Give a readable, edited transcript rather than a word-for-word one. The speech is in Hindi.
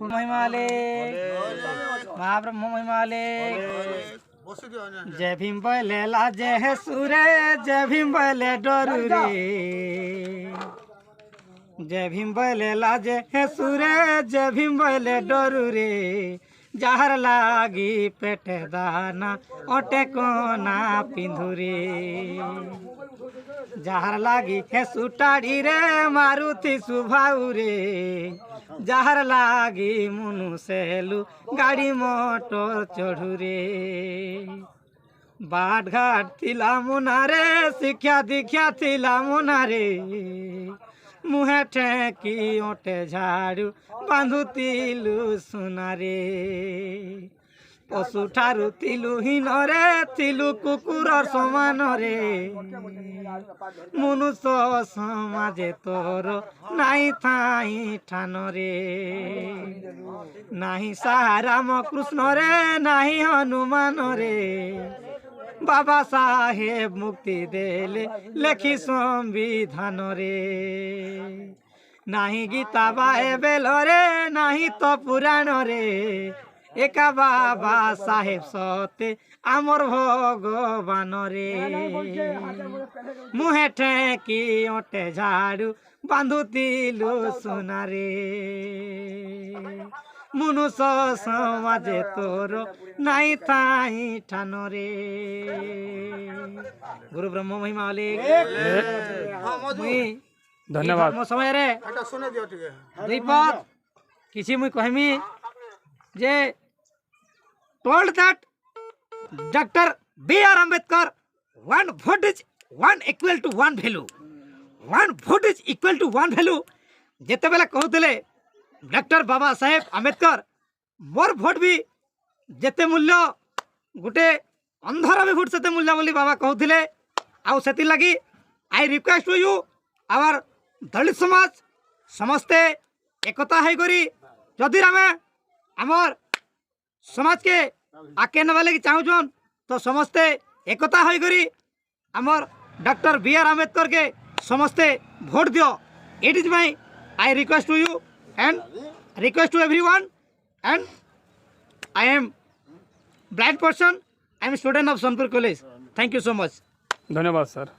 महिमाले महाब्रह्म महिमाले जय भीम बोले लाजे है सुरे जय भीम बोले डरू रे जय भीम बोले लाजे है सुरे जय भीम बोले डरू रे जहर लागी पेटे दाना ओटे कोना पिंधुरे जहर लागी है सुटाड़ी रे मारुति सुभाऊ रे जहर लागी मुनु सेलू गाड़ी मोटर चढ़ू रे बाट घाट थिला मुनारे शिक्षा दीक्षा थिला मुनारे मुहे ठेकी ओटे झाड़ू बांधुतिलु सुनारे पशु ठारू थिलु हीनरे थिलु कुकुर समान रे मनुष्य समाजे तोर नाई थाई ठान रे नाही राम कृष्ण रे नाही हनुमान रे बाबा साहेब मुक्ति देले लेखी संविधान रे नाही गीता बाइबल रे नाही तो पुराण रे एका बाबा साहेब सते आमर भगवान रे मुहे ठेकी ओटे झाड़ू बांधुतिलु सुनारे मनुष्य समाजे तोर नाई थाई ठान रे गुरु ब्रह्म महिमा धन्यवाद मो समय रे दुई पद किसी मुई कहमी जे told that Dr. B.R. Ambedkar one vote is one equal to one value. One vote is equal to one value. जेते बेला कहते डॉक्टर बाबा साहेब आम्बेडकर मोर भोट भी जेते मूल्य गोटे अंधर भी भोट सेते मूल्य बोली बाबा कहते आउ से लगी I request to you our Dalit samaj समस्ते एकता है करी जदि आमे आमर समाज के आके नवा लगी चाहून तो समस्ते एकता हो करी आमर डॉक्टर B.R. आम्बेडकर के समस्ते भोट दियो it is my I request to you and request to everyone and I am blind person I am student of Sonpur college thank you so much धन्यवाद सर।